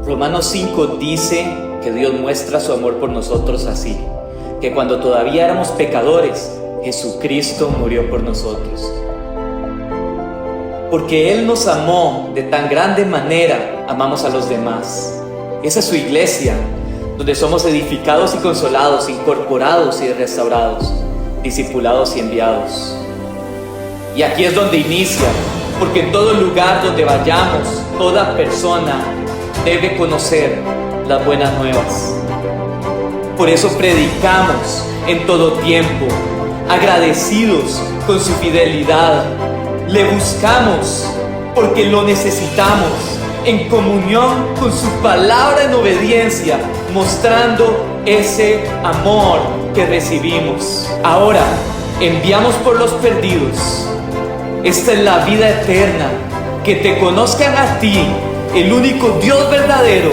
Romanos 5 dice que Dios muestra su amor por nosotros así, que cuando todavía éramos pecadores, Jesucristo murió por nosotros. Porque Él nos amó de tan grande manera, amamos a los demás. Esa es su iglesia, donde somos edificados y consolados, incorporados y restaurados, discipulados y enviados. Y aquí es donde inicia, porque en todo lugar donde vayamos, toda persona debe conocer las buenas nuevas. Por eso predicamos en todo tiempo, agradecidos con su fidelidad. Le buscamos porque lo necesitamos, en comunión con su palabra en obediencia, mostrando ese amor que recibimos. Ahora, enviamos por los perdidos. Esta es la vida eterna, que te conozcan a ti, el único Dios verdadero.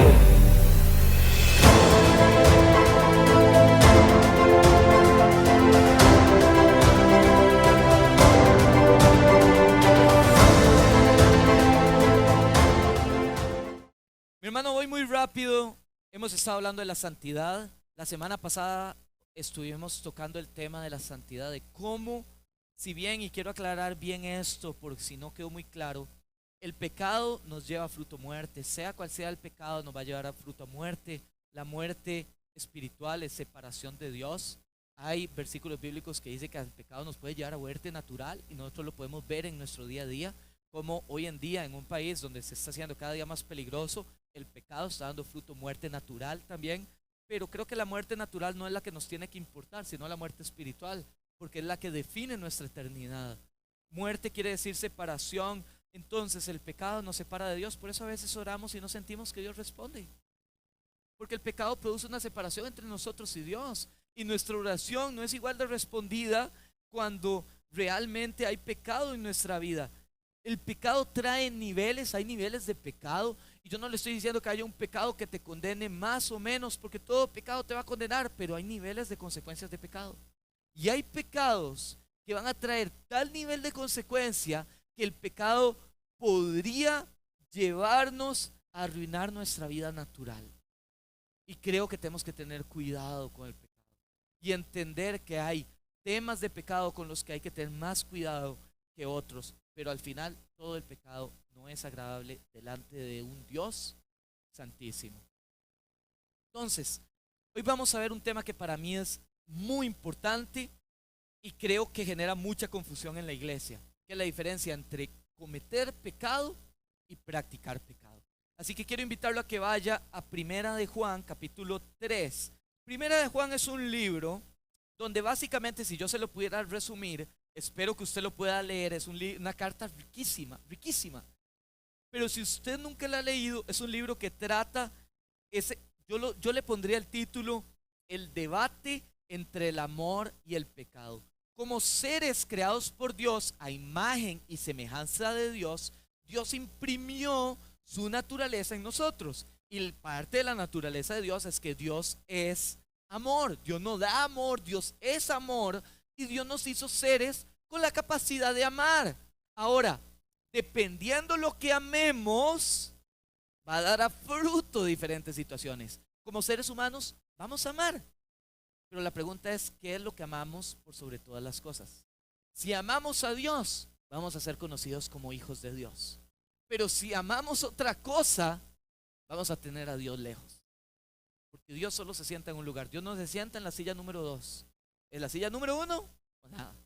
Mi hermano, voy muy rápido. Hemos estado hablando de la santidad. La semana pasada estuvimos tocando el tema de la santidad, de cómo, si bien, y quiero aclarar bien esto, porque si no quedó muy claro, el pecado nos lleva a fruto muerte. Sea cual sea el pecado, nos va a llevar a fruto a muerte. La muerte espiritual es separación de Dios. Hay versículos bíblicos que dicen que el pecado nos puede llevar a muerte natural, y nosotros lo podemos ver en nuestro día a día, como hoy en día en un país donde se está haciendo cada día más peligroso, el pecado está dando fruto, muerte natural también. Pero creo que la muerte natural no es la que nos tiene que importar, sino la muerte espiritual, porque es la que define nuestra eternidad. Muerte quiere decir separación. Entonces el pecado nos separa de Dios. Por eso a veces oramos y no sentimos que Dios responde, porque el pecado produce una separación entre nosotros y Dios, y nuestra oración no es igual de respondida cuando realmente hay pecado en nuestra vida. El pecado trae niveles, hay niveles de pecado, y yo no le estoy diciendo que haya un pecado que te condene más o menos, porque todo pecado te va a condenar, pero hay niveles de consecuencias de pecado. Y hay pecados que van a traer tal nivel de consecuencia que el pecado podría llevarnos a arruinar nuestra vida natural. Y creo que tenemos que tener cuidado con el pecado y entender que hay temas de pecado con los que hay que tener más cuidado que otros, pero al final todo el pecado no es agradable delante de un Dios santísimo. Entonces, hoy vamos a ver un tema que para mí es muy importante y creo que genera mucha confusión en la iglesia, que es la diferencia entre cometer pecado y practicar pecado. Así que quiero invitarlo a que vaya a Primera de Juan, capítulo 3. Primera de Juan es un libro donde básicamente, si yo se lo pudiera resumir, espero que usted lo pueda leer, es una carta riquísima, riquísima. Pero si usted nunca la ha leído, es un libro que trata, yo le pondría el título, el debate entre el amor y el pecado. Como seres creados por Dios a imagen y semejanza de Dios, Dios imprimió su naturaleza en nosotros. Y parte de la naturaleza de Dios es que Dios es amor. Dios no da amor, Dios es amor. Y Dios nos hizo seres con la capacidad de amar. Ahora, dependiendo lo que amemos, va a dar a fruto diferentes situaciones. Como seres humanos, vamos a amar. Pero la pregunta es, ¿qué es lo que amamos por sobre todas las cosas? Si amamos a Dios, vamos a ser conocidos como hijos de Dios. Pero si amamos otra cosa, vamos a tener a Dios lejos. Porque Dios solo se sienta en un lugar. Dios no se sienta en la silla número 2. ¿En la silla número 1? O nada.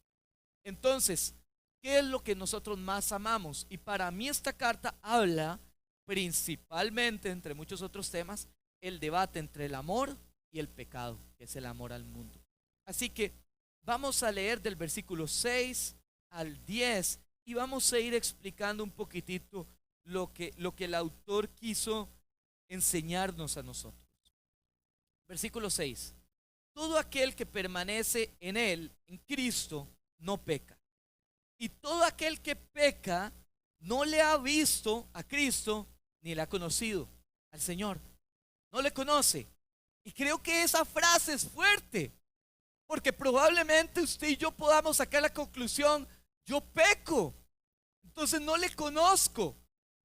Entonces, ¿qué es lo que nosotros más amamos? Y para mí esta carta habla principalmente, entre muchos otros temas, el debate entre el amor y el pecado, que es el amor al mundo. Así que vamos a leer del versículo 6 al 10 y vamos a ir explicando un poquitito lo que el autor quiso enseñarnos a nosotros. Versículo 6. Todo aquel que permanece en él, en Cristo, no peca. Y todo aquel que peca no le ha visto a Cristo ni le ha conocido al Señor. No le conoce. Y creo que esa frase es fuerte, porque probablemente usted y yo podamos sacar la conclusión, yo peco, entonces no le conozco.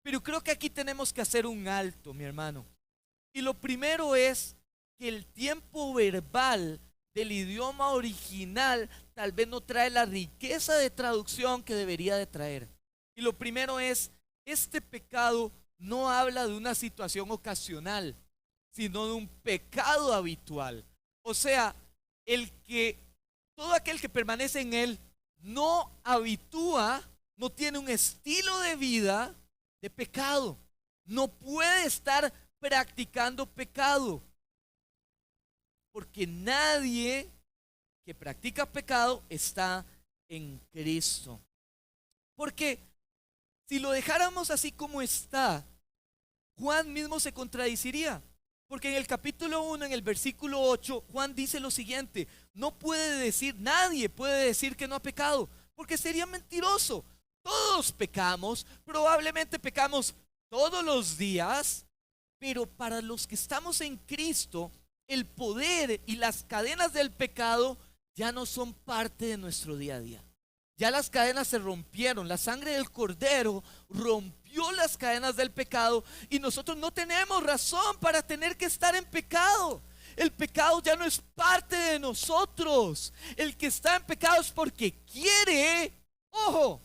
Pero creo que aquí tenemos que hacer un alto, mi hermano. Y lo primero es que el tiempo verbal del idioma original tal vez no trae la riqueza de traducción que debería de traer. Y lo primero es, este pecado no habla de una situación ocasional, sino de un pecado habitual. O sea, todo aquel que permanece en él no habitúa, no tiene un estilo de vida de pecado. No puede estar practicando pecado. Porque nadie que practica pecado está en Cristo. Porque si lo dejáramos así como está, Juan mismo se contradeciría. Porque en el capítulo 1, en el versículo 8, Juan dice lo siguiente: nadie puede decir que no ha pecado, porque sería mentiroso. Todos pecamos, probablemente pecamos todos los días, pero para los que estamos en Cristo, el poder y las cadenas del pecado ya no son parte de nuestro día a día. Ya las cadenas se rompieron, la sangre del Cordero rompió las cadenas del pecado y nosotros no tenemos razón para tener que estar en pecado. El pecado ya no es parte de nosotros. El que está en pecado es porque quiere, ojo,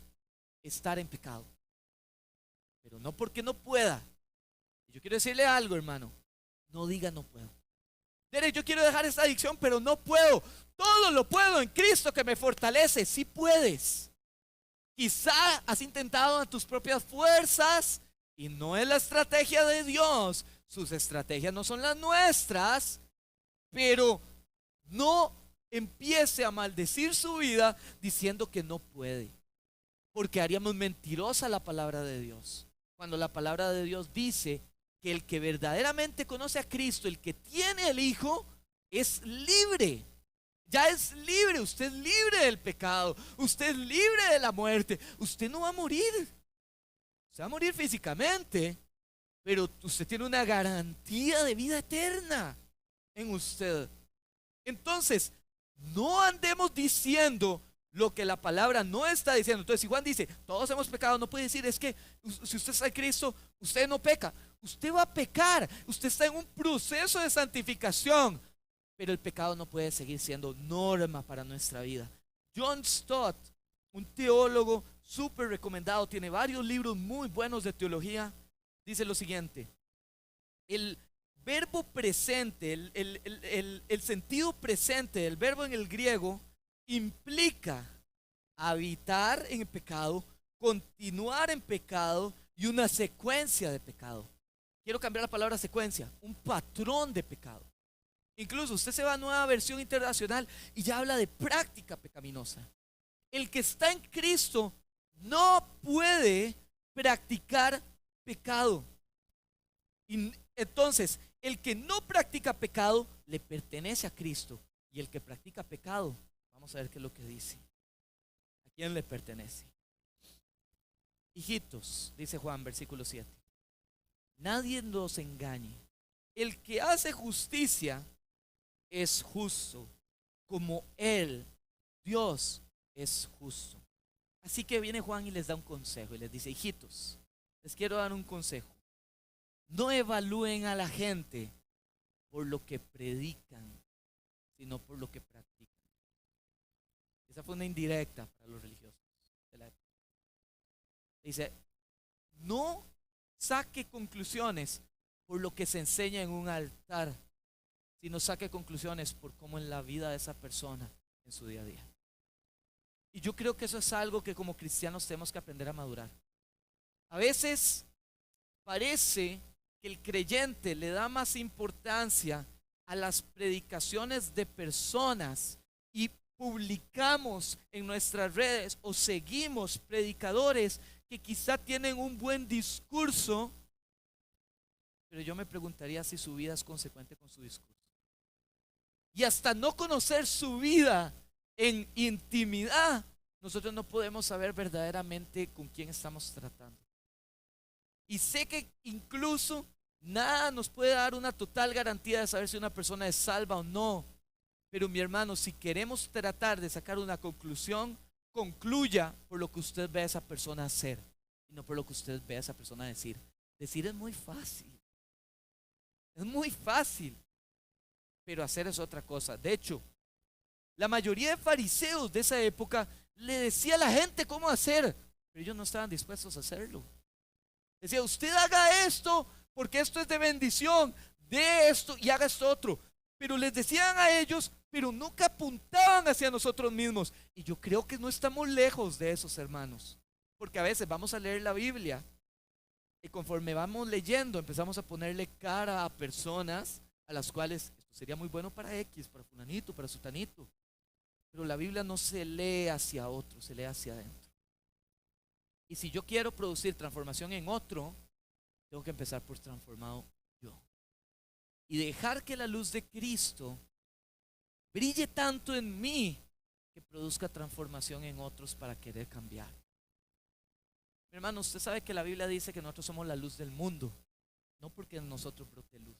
estar en pecado, pero no porque no pueda. Yo quiero decirle algo, hermano: no diga no puedo. Derek, yo quiero dejar esta adicción, pero no puedo. Todo lo puedo en Cristo que me fortalece. Sí puedes. Quizá has intentado en tus propias fuerzas y no es la estrategia de Dios. Sus estrategias no son las nuestras. Pero no empiece a maldecir su vida diciendo que no puede, porque haríamos mentirosa la palabra de Dios. Cuando la palabra de Dios dice que el que verdaderamente conoce a Cristo, el que tiene el Hijo, es libre. Ya es libre. Usted es libre del pecado. Usted es libre de la muerte. Usted no va a morir. Usted va a morir físicamente, pero usted tiene una garantía de vida eterna en usted. Entonces, no andemos diciendo lo que la palabra no está diciendo. Entonces, si Juan dice, todos hemos pecado, no puede decir, es que si usted está en Cristo, usted no peca. Usted va a pecar. Usted está en un proceso de santificación, pero el pecado no puede seguir siendo norma para nuestra vida. John Stott, un teólogo súper recomendado, tiene varios libros muy buenos de teología, dice lo siguiente: el verbo presente, el sentido presente del verbo en el griego implica habitar en el pecado, continuar en pecado y una secuencia de pecado. Quiero cambiar la palabra secuencia, un patrón de pecado. Incluso usted se va a Nueva Versión Internacional y ya habla de práctica pecaminosa. El que está en Cristo no puede practicar pecado. Y entonces, el que no practica pecado le pertenece a Cristo. Y el que practica pecado, vamos a ver qué es lo que dice. ¿A quién le pertenece? Hijitos, dice Juan, versículo 7. Nadie nos engañe. El que hace justicia es justo, como Él, Dios, es justo. Así que viene Juan y les da un consejo y les dice: hijitos, les quiero dar un consejo. No evalúen a la gente por lo que predican, sino por lo que practican. Esa fue una indirecta para los religiosos de la época. Dice: no saque conclusiones por lo que se enseña en un altar, sino saque conclusiones por cómo en la vida de esa persona en su día a día. Y yo creo que eso es algo que como cristianos tenemos que aprender a madurar. A veces parece que el creyente le da más importancia a las predicaciones de personas y publicamos en nuestras redes o seguimos predicadores que quizá tienen un buen discurso, pero yo me preguntaría si su vida es consecuente con su discurso. Y hasta no conocer su vida en intimidad, nosotros no podemos saber verdaderamente con quién estamos tratando. Y sé que incluso nada nos puede dar una total garantía de saber si una persona es salva o no. Pero mi hermano, si queremos tratar de sacar una conclusión, concluya por lo que usted ve a esa persona hacer y no por lo que usted ve a esa persona decir. Decir es muy fácil. Es muy fácil, pero hacer es otra cosa. De hecho, la mayoría de fariseos de esa época le decía a la gente cómo hacer, pero ellos no estaban dispuestos a hacerlo. Decía, usted haga esto porque esto es de bendición, de esto y haga esto otro. Pero les decían a ellos, pero nunca apuntaban hacia nosotros mismos. Y yo creo que no estamos lejos de esos hermanos. Porque a veces vamos a leer la Biblia y conforme vamos leyendo empezamos a ponerle cara a personas a las cuales esto sería muy bueno para X, para fulanito, para sutanito. Pero la Biblia no se lee hacia otro, se lee hacia adentro. Y si yo quiero producir transformación en otro, tengo que empezar por transformado yo. Y dejar que la luz de Cristo brille tanto en mí que produzca transformación en otros para querer cambiar. Mi hermano, usted sabe que la Biblia dice que nosotros somos la luz del mundo, no porque en nosotros brote luz,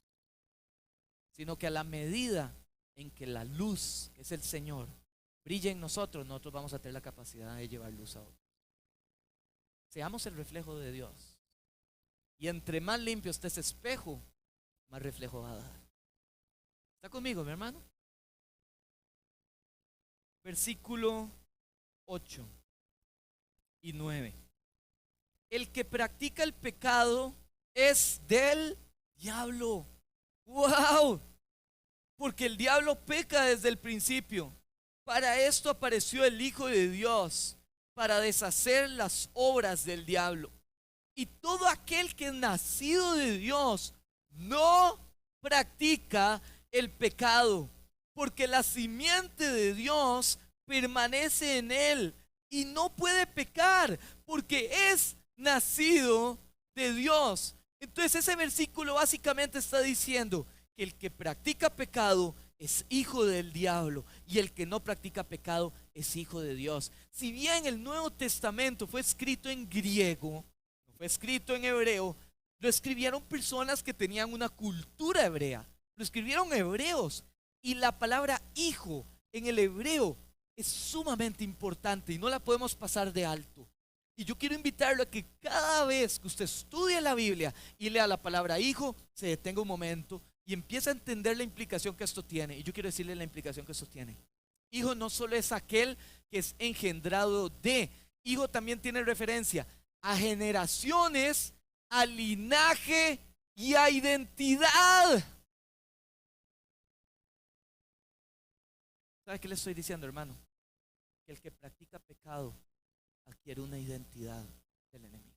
sino que a la medida en que la luz, que es el Señor, brille en nosotros, nosotros vamos a tener la capacidad de llevar luz a otros. Seamos el reflejo de Dios. Y entre más limpio esté ese espejo, más reflejo va a dar. ¿Está conmigo, mi hermano? Versículo 8 y 9. El que practica el pecado es del diablo. ¡Wow! Porque el diablo peca desde el principio. Para esto apareció el Hijo de Dios, para deshacer las obras del diablo. Y todo aquel que es nacido de Dios no practica el pecado, porque la simiente de Dios permanece en él y no puede pecar, porque es nacido de Dios. Entonces ese versículo básicamente está diciendo que el que practica pecado es hijo del diablo y el que no practica pecado es hijo de Dios. Si bien el Nuevo Testamento fue escrito en griego, no fue escrito en hebreo, lo escribieron personas que tenían una cultura hebrea, lo escribieron hebreos, y la palabra hijo en el hebreo es sumamente importante y no la podemos pasar de alto. Y yo quiero invitarlo a que cada vez que usted estudie la Biblia y lea la palabra hijo, se detenga un momento y empiece a entender la implicación que esto tiene. Y yo quiero decirle la implicación que esto tiene. Hijo no solo es aquel que es engendrado de, hijo también tiene referencia a generaciones, a linaje y a identidad. ¿Sabe qué le estoy diciendo, hermano? Que el que practica pecado adquiere una identidad del enemigo.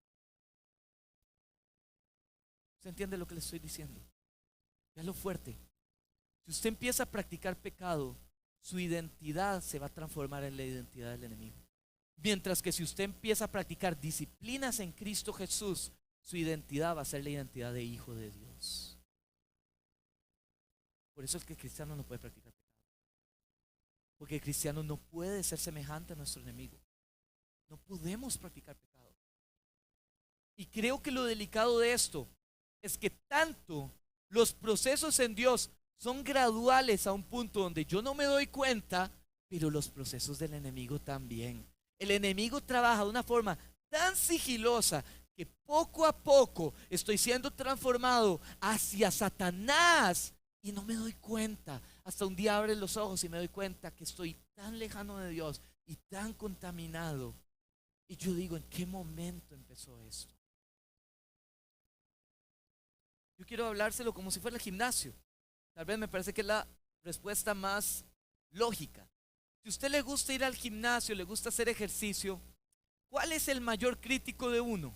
¿Se entiende lo que le estoy diciendo? Es lo fuerte. Si usted empieza a practicar pecado, su identidad se va a transformar en la identidad del enemigo. Mientras que si usted empieza a practicar disciplinas en Cristo Jesús, su identidad va a ser la identidad de hijo de Dios. Por eso es que el cristiano no puede practicar pecado. Porque el cristiano no puede ser semejante a nuestro enemigo. No podemos practicar pecado. Y creo que lo delicado de esto es que tanto los procesos en Dios son graduales a un punto donde yo no me doy cuenta, pero los procesos del enemigo también. El enemigo trabaja de una forma tan sigilosa que poco a poco estoy siendo transformado hacia Satanás y no me doy cuenta. Hasta un día abren los ojos y me doy cuenta que estoy tan lejano de Dios y tan contaminado. Y yo digo, ¿en qué momento empezó esto? Yo quiero hablárselo como si fuera el gimnasio. Tal vez me parece que es la respuesta más lógica. Si a usted le gusta ir al gimnasio, le gusta hacer ejercicio, ¿cuál es el mayor crítico de uno?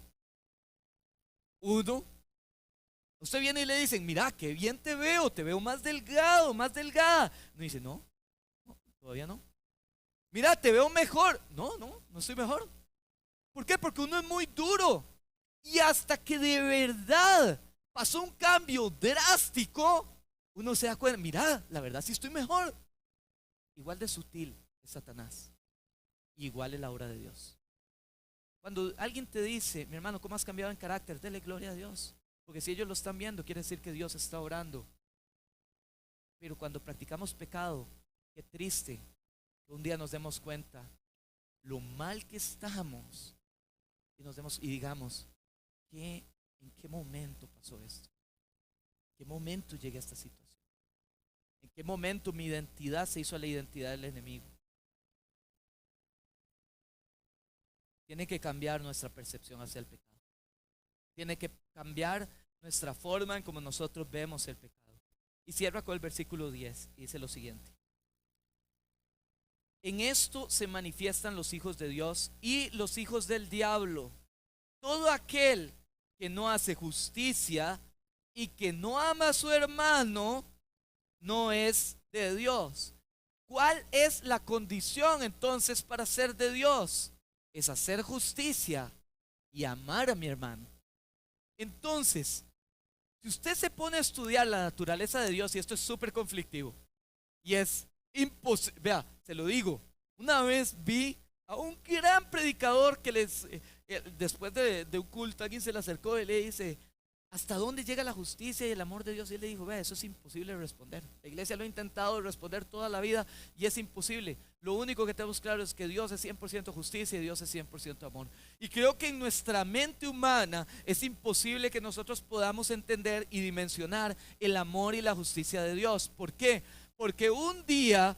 Uno. Usted viene y le dicen, mira, qué bien te veo más delgado, más delgada. No dice, no, todavía no. Mira, te veo mejor. No estoy mejor. ¿Por qué? Porque uno es muy duro. Y hasta que de verdad pasó un cambio drástico, uno se da cuenta, mira, la verdad sí estoy mejor. Igual de sutil es Satanás. Igual es la obra de Dios. Cuando alguien te dice, mi hermano, ¿cómo has cambiado en carácter? Dele gloria a Dios. Porque si ellos lo están viendo, quiere decir que Dios está orando. Pero cuando practicamos pecado, qué triste que un día nos demos cuenta lo mal que estamos y digamos, ¿en qué momento pasó esto? qué momento llegué a esta situación? ¿En qué momento mi identidad se hizo a la identidad del enemigo? Tiene que cambiar nuestra percepción hacia el pecado. Tiene que cambiar nuestra forma en como nosotros vemos el pecado. Y cierra con el versículo 10 y dice lo siguiente. En esto se manifiestan los hijos de Dios y los hijos del diablo. Todo aquel que no hace justicia y que no ama a su hermano no es de Dios. ¿Cuál es la condición entonces para ser de Dios? Es hacer justicia y amar a mi hermano. Entonces, si usted se pone a estudiar la naturaleza de Dios, y esto es súper conflictivo, y es imposible, vea, se lo digo, una vez vi a un gran predicador que después de un culto, alguien se le acercó y le dice, ¿hasta dónde llega la justicia y el amor de Dios? Y él le dijo, vea, eso es imposible de responder. La iglesia lo ha intentado responder toda la vida y es imposible. Lo único que tenemos claro es que Dios es 100% justicia y Dios es 100% amor. Y creo que en nuestra mente humana es imposible que nosotros podamos entender y dimensionar el amor y la justicia de Dios. ¿Por qué? Porque un día,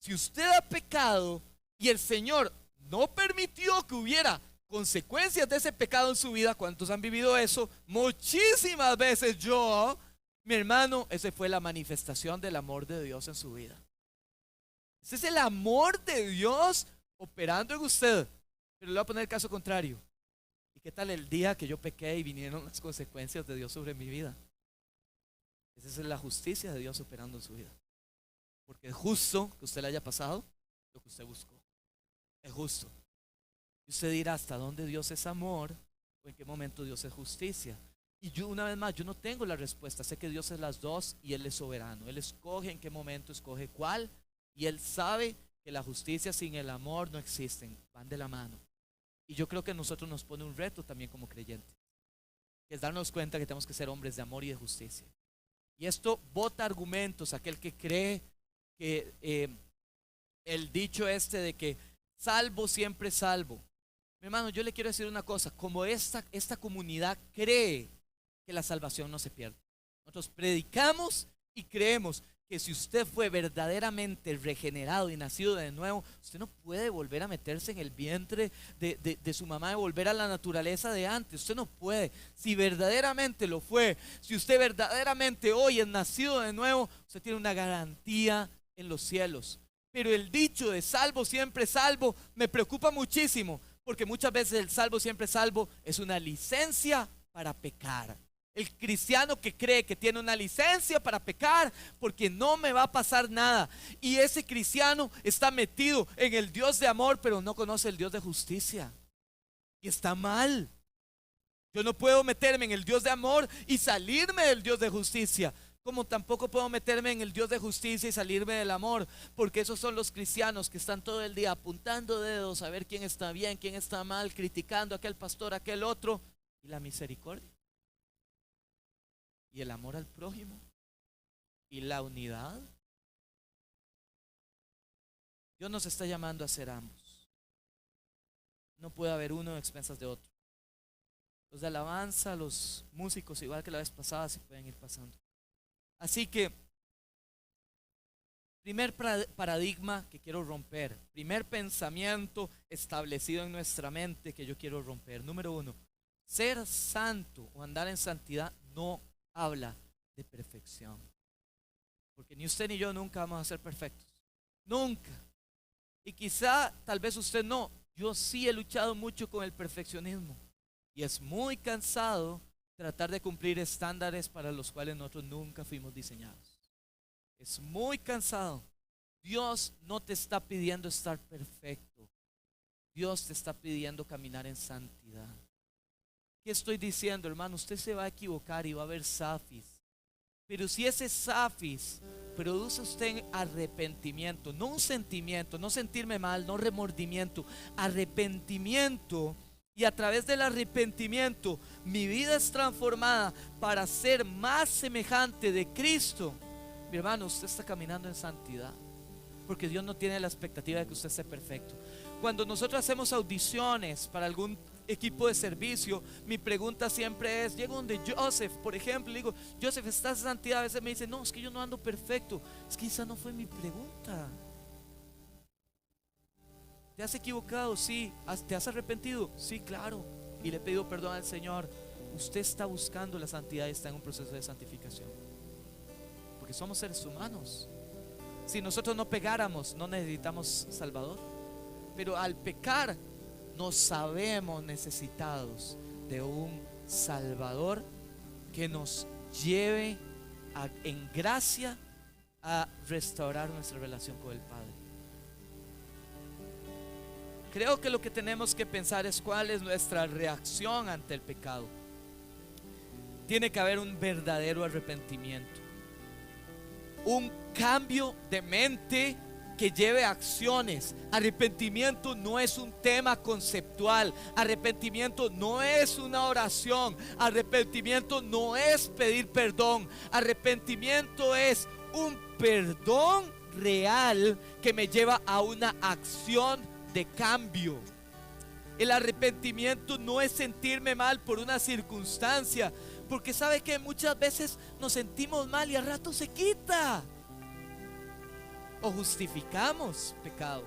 si usted ha pecado y el Señor no permitió que hubiera consecuencias de ese pecado en su vida, ¿cuántos han vivido eso? Muchísimas veces yo, mi hermano, esa fue la manifestación del amor de Dios en su vida. Ese es el amor de Dios operando en usted. Pero le voy a poner el caso contrario. ¿Y qué tal el día que yo pequé y vinieron las consecuencias de Dios sobre mi vida? Esa es la justicia de Dios operando en su vida. Porque es justo que usted le haya pasado lo que usted buscó. Es justo. Y usted dirá, ¿hasta dónde Dios es amor? ¿O en qué momento Dios es justicia? Y yo, una vez más, yo no tengo la respuesta. Sé que Dios es las dos y Él es soberano. Él escoge en qué momento, escoge cuál. Y Él sabe que la justicia sin el amor no existen. Van de la mano. Y yo creo que a nosotros nos pone un reto también como creyentes. Que es darnos cuenta que tenemos que ser hombres de amor y de justicia. Y esto bota argumentos. Aquel que cree que el dicho este de que salvo siempre salvo. Mi hermano, yo le quiero decir una cosa, como esta comunidad cree que la salvación no se pierde. Nosotros predicamos y creemos que si usted fue verdaderamente regenerado y nacido de nuevo, usted no puede volver a meterse en el vientre de su mamá y volver a la naturaleza de antes. Usted no puede. Si verdaderamente lo fue, si usted verdaderamente hoy es nacido de nuevo, usted tiene una garantía en los cielos. Pero el dicho de salvo siempre salvo me preocupa muchísimo, porque muchas veces el salvo siempre salvo es una licencia para pecar. El cristiano que cree que tiene una licencia para pecar porque no me va a pasar nada. Y ese cristiano está metido en el Dios de amor, pero no conoce el Dios de justicia. Y está mal. Yo no puedo meterme en el Dios de amor y salirme del Dios de justicia. Como tampoco puedo meterme en el Dios de justicia y salirme del amor, porque esos son los cristianos que están todo el día apuntando dedos a ver quién está bien, quién está mal, criticando a aquel pastor, a aquel otro. Y la misericordia y el amor al prójimo y la unidad. Dios nos está llamando a ser ambos. No puede haber uno a expensas de otro. Los de alabanza, los músicos, igual que la vez pasada, se pueden ir pasando. Así que, primer paradigma que quiero romper, primer pensamiento establecido en nuestra mente que yo quiero romper. Número 1, ser santo o andar en santidad no habla de perfección. Porque ni usted ni yo nunca vamos a ser perfectos. Nunca. Y quizá, tal vez usted no. Yo sí he luchado mucho con el perfeccionismo. Y es muy cansado tratar de cumplir estándares para los cuales nosotros nunca fuimos diseñados. Es muy cansado. Dios no te está pidiendo estar perfecto. Dios te está pidiendo caminar en santidad. ¿Qué estoy diciendo, hermano? Usted se va a equivocar y va a haber zafis. Pero si ese zafis produce usted arrepentimiento, no un sentimiento, no sentirme mal, no remordimiento, arrepentimiento. Y a través del arrepentimiento mi vida es transformada para ser más semejante de Cristo. Mi hermano, usted está caminando en santidad, porque Dios no tiene la expectativa de que usted sea perfecto. Cuando nosotros hacemos audiciones para algún equipo de servicio, mi pregunta siempre es, llego donde Joseph, por ejemplo, le digo, Joseph, ¿estás en santidad? A veces me dice, no, es que yo no ando perfecto. Es que esa no fue mi pregunta. ¿Te has equivocado? Sí. ¿Te has arrepentido? Sí, claro. Y le he pedido perdón al Señor. Usted está buscando la santidad y está en un proceso de santificación. Porque somos seres humanos. Si nosotros no pegáramos, no necesitamos Salvador. Pero al pecar, nos sabemos necesitados de un Salvador que nos lleve en gracia a restaurar nuestra relación con el Padre. Creo que lo que tenemos que pensar es cuál es nuestra reacción ante el pecado. Tiene que haber un verdadero arrepentimiento, un cambio de mente que lleve a acciones. Arrepentimiento no es un tema conceptual. Arrepentimiento no es una oración. Arrepentimiento no es pedir perdón. Arrepentimiento es un perdón real que me lleva a una acción de cambio. El arrepentimiento no es sentirme mal por una circunstancia, porque sabe que muchas veces nos sentimos mal y al rato se quita. O justificamos pecado,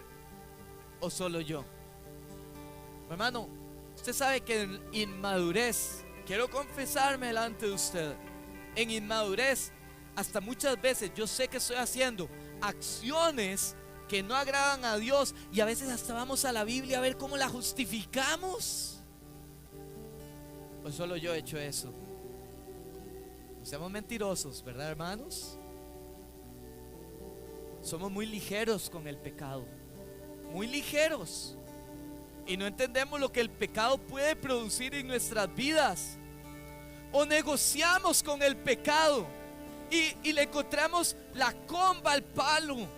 o solo yo. Hermano, usted sabe que en inmadurez, quiero confesarme delante de usted, en inmadurez, hasta muchas veces yo sé que estoy haciendo acciones que no agradan a Dios, y a veces hasta vamos a la Biblia a ver cómo la justificamos. O solo yo he hecho eso. No seamos mentirosos, ¿verdad, hermanos? Somos muy ligeros con el pecado, muy ligeros, y no entendemos lo que el pecado puede producir en nuestras vidas. O negociamos con el pecado y le encontramos la comba al palo.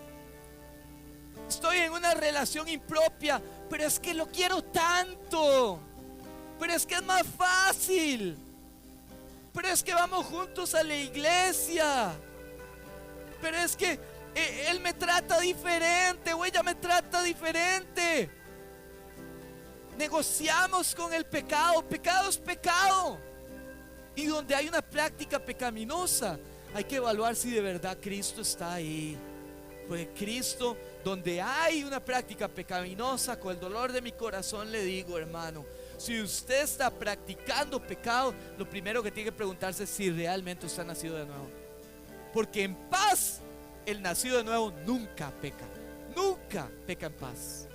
Estoy en una relación impropia, pero es que lo quiero tanto, pero es que es más fácil, pero es que vamos juntos a la iglesia, pero es que él me trata diferente o ella me trata diferente. Negociamos con el pecado. Pecado es pecado. Y donde hay una práctica pecaminosa, hay que evaluar si de verdad Cristo está ahí. Porque Cristo, donde hay una práctica pecaminosa, con el dolor de mi corazón le digo, hermano, si usted está practicando pecado, lo primero que tiene que preguntarse es si realmente usted ha nacido de nuevo. Porque en paz, el nacido de nuevo nunca peca. Nunca peca en paz.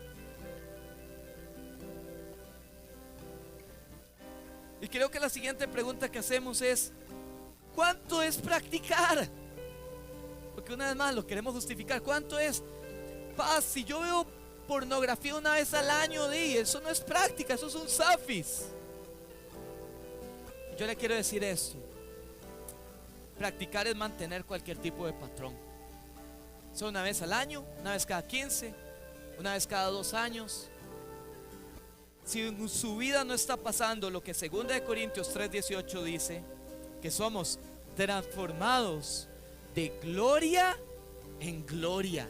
Y creo que la siguiente pregunta que hacemos es, ¿cuánto es practicar? Porque una vez más lo queremos justificar. ¿Cuánto es paz? Si yo veo pornografía una vez al año, eso no es práctica, eso es un zafis. Yo le quiero decir esto: practicar es mantener cualquier tipo de patrón. Son una vez al año, una vez cada 15, una vez cada 2 años. Si en su vida no está pasando lo que 2 Corintios 3:18 dice, que somos transformados de gloria en gloria.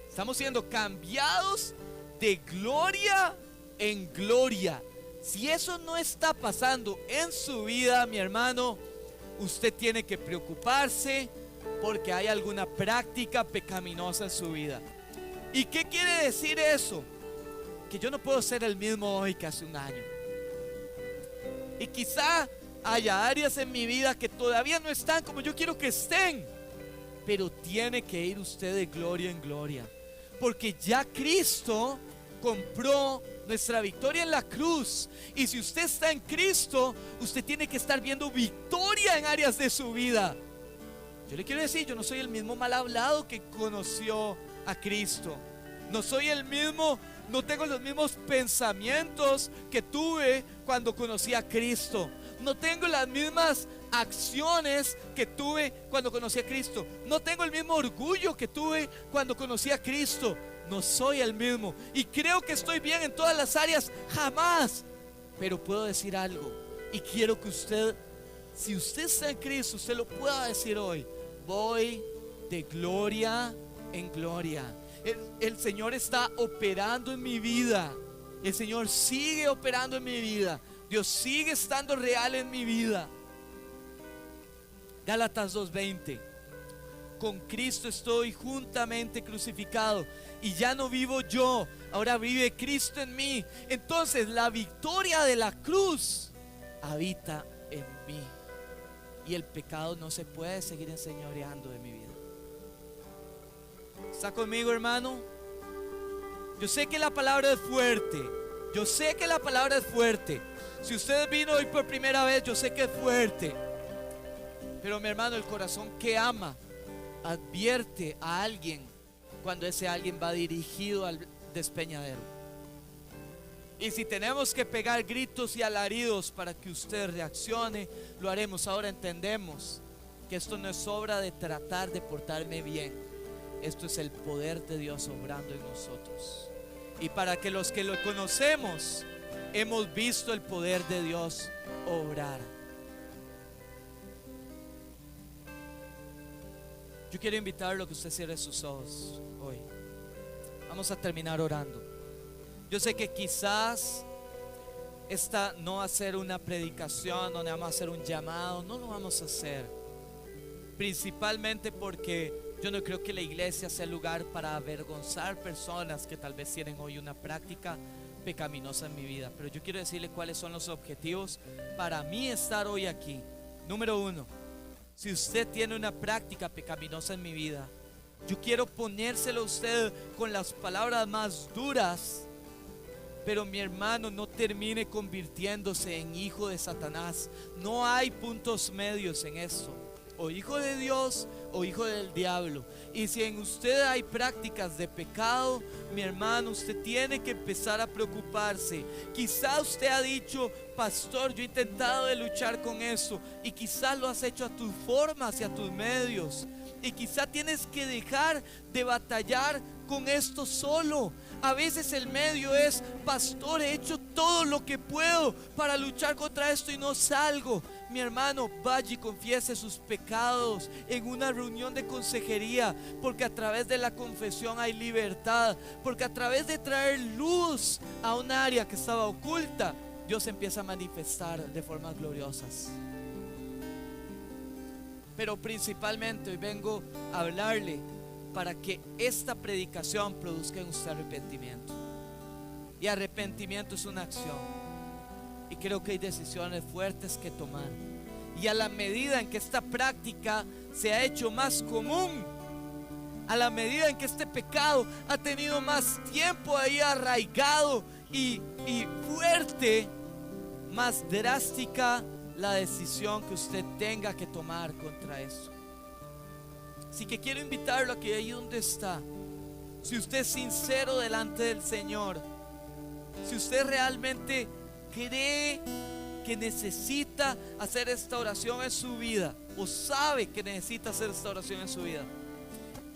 Estamos siendo cambiados de gloria en gloria. Si eso no está pasando en su vida, mi hermano, usted tiene que preocuparse porque hay alguna práctica pecaminosa en su vida. ¿Y qué quiere decir eso? Que yo no puedo ser el mismo hoy que hace un año. Y quizá haya áreas en mi vida que todavía no están como yo quiero que estén, pero tiene que ir usted de gloria en gloria, porque ya Cristo compró nuestra victoria en la cruz. Y si usted está en Cristo, usted tiene que estar viendo victoria en áreas de su vida. Yo le quiero decir, yo no soy el mismo mal hablado que conoció a Cristo. No soy el mismo, no tengo los mismos pensamientos que tuve cuando conocí a Cristo. No tengo las mismas acciones que tuve cuando conocí a Cristo. No tengo el mismo orgullo que tuve cuando conocí a Cristo. No soy el mismo. Y creo que estoy bien en todas las áreas, jamás. Pero puedo decir algo, y quiero que usted, si usted está en Cristo, usted lo pueda decir hoy: voy de gloria en gloria. El Señor está operando en mi vida. El Señor sigue operando en mi vida. Dios sigue estando real en mi vida. Gálatas 2:20. Con Cristo estoy juntamente crucificado y ya no vivo yo, ahora vive Cristo en mí. Entonces la victoria de la cruz habita en mí y el pecado no se puede seguir enseñoreando de mi vida. ¿Está conmigo, hermano? Yo sé que la palabra es fuerte. Yo sé que la palabra es fuerte. Si usted vino hoy por primera vez, yo sé que es fuerte. Pero mi hermano, el corazón que ama advierte a alguien cuando ese alguien va dirigido al despeñadero. Y si tenemos que pegar gritos y alaridos para que usted reaccione, lo haremos. Ahora entendemos que esto no es obra de tratar de portarme bien. Esto es el poder de Dios obrando en nosotros. Y para que los que lo conocemos hemos visto el poder de Dios obrar. Yo quiero invitarlo a que usted cierre sus ojos hoy. Vamos a terminar orando. Yo sé que quizás esta no va a ser una predicación donde vamos a hacer un llamado. No lo vamos a hacer. Principalmente porque yo no creo que la iglesia sea el lugar para avergonzar personas que tal vez tienen hoy una práctica pecaminosa en mi vida. Pero yo quiero decirle cuáles son los objetivos para mí estar hoy aquí. Número 1, si usted tiene una práctica pecaminosa en mi vida, yo quiero ponérselo a usted con las palabras más duras. Pero mi hermano, no termine convirtiéndose en hijo de Satanás. No hay puntos medios en eso. O hijo de Dios o hijo del diablo. Y si en usted hay prácticas de pecado, mi hermano, usted tiene que empezar a preocuparse. Quizá usted ha dicho: pastor, yo he intentado de luchar con eso. Y quizás lo has hecho a tus formas y a tus medios. Y quizá tienes que dejar de batallar con esto solo. A veces el medio es: pastor, he hecho todo lo que puedo para luchar contra esto y no salgo. Mi hermano, vaya y confiese sus pecados en una reunión de consejería, porque a través de la confesión hay libertad, porque a través de traer luz a un área que estaba oculta, Dios empieza a manifestar de formas gloriosas. Pero principalmente hoy vengo a hablarle para que esta predicación produzca en usted arrepentimiento. Y arrepentimiento es una acción. Y creo que hay decisiones fuertes que tomar. Y a la medida en que esta práctica se ha hecho más común, a la medida en que este pecado ha tenido más tiempo ahí arraigado y fuerte, más drástica la decisión que usted tenga que tomar contra eso. Así que quiero invitarlo a que ahí donde está, si usted es sincero delante del Señor, si usted realmente cree que necesita hacer esta oración en su vida, o sabe que necesita hacer esta oración en su vida,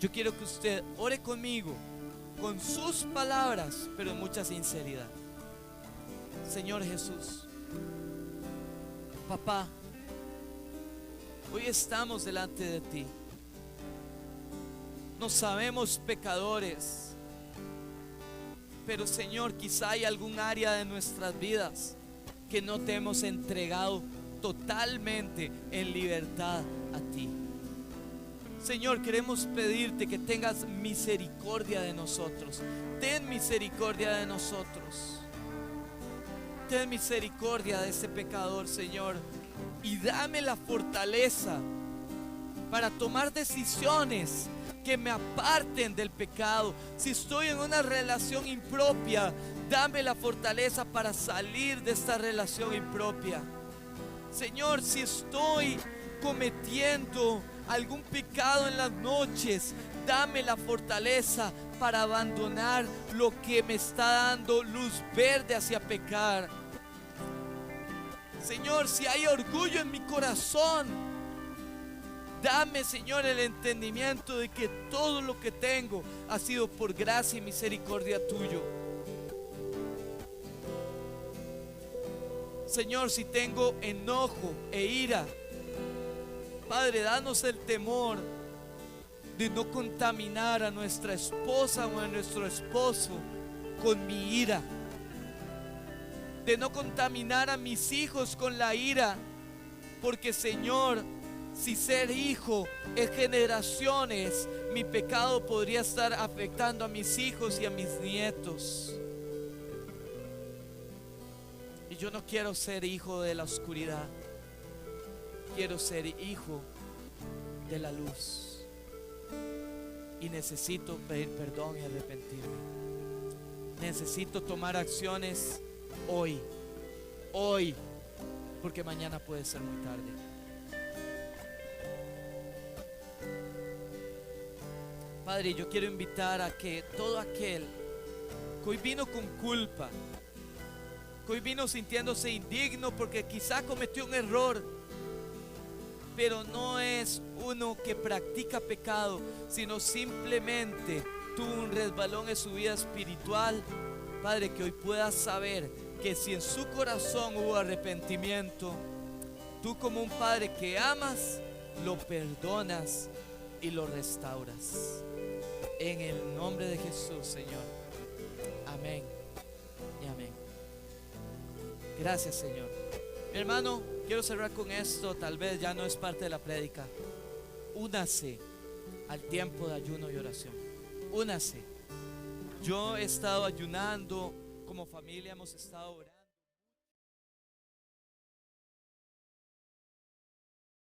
yo quiero que usted ore conmigo, con sus palabras, pero en mucha sinceridad. Señor Jesús, papá, hoy estamos delante de ti. Nos sabemos pecadores, pero Señor, quizá hay algún área de nuestras vidas que no te hemos entregado totalmente en libertad a ti. Señor, queremos pedirte que tengas misericordia de nosotros. Ten misericordia de nosotros. Ten misericordia de ese pecador, Señor, y dame la fortaleza para tomar decisiones que me aparten del pecado. Si estoy en una relación impropia, dame la fortaleza para salir de esta relación impropia. Señor, si estoy cometiendo algún pecado en las noches, dame la fortaleza para abandonar lo que me está dando luz verde hacia pecar. Señor, si hay orgullo en mi corazón, dame, Señor, el entendimiento de que todo lo que tengo ha sido por gracia y misericordia tuyo. Señor, si tengo enojo e ira, Padre, danos el temor de no contaminar a nuestra esposa o a nuestro esposo con mi ira. de no contaminar a mis hijos con la ira, porque Señor, si ser hijo es generaciones, mi pecado podría estar afectando a mis hijos y a mis nietos. Y yo no quiero ser hijo de la oscuridad, quiero ser hijo de la luz. Y necesito pedir perdón y arrepentirme. Necesito tomar acciones hoy, porque mañana puede ser muy tarde. Padre, yo quiero invitar a que todo aquel que hoy vino con culpa, que hoy vino sintiéndose indigno porque quizá cometió un error, pero no es uno que practica pecado, sino simplemente tuvo un resbalón en su vida espiritual, Padre, que hoy pueda saber que si en su corazón hubo arrepentimiento, tú como un Padre que amas, lo perdonas y lo restauras. En el nombre de Jesús, Señor. Amén y amén. Gracias, Señor. Mi hermano, quiero cerrar con esto. Tal vez ya no es parte de la prédica. Únase al tiempo de ayuno y oración. Únase. Yo he estado ayunando, como familia hemos estado orando.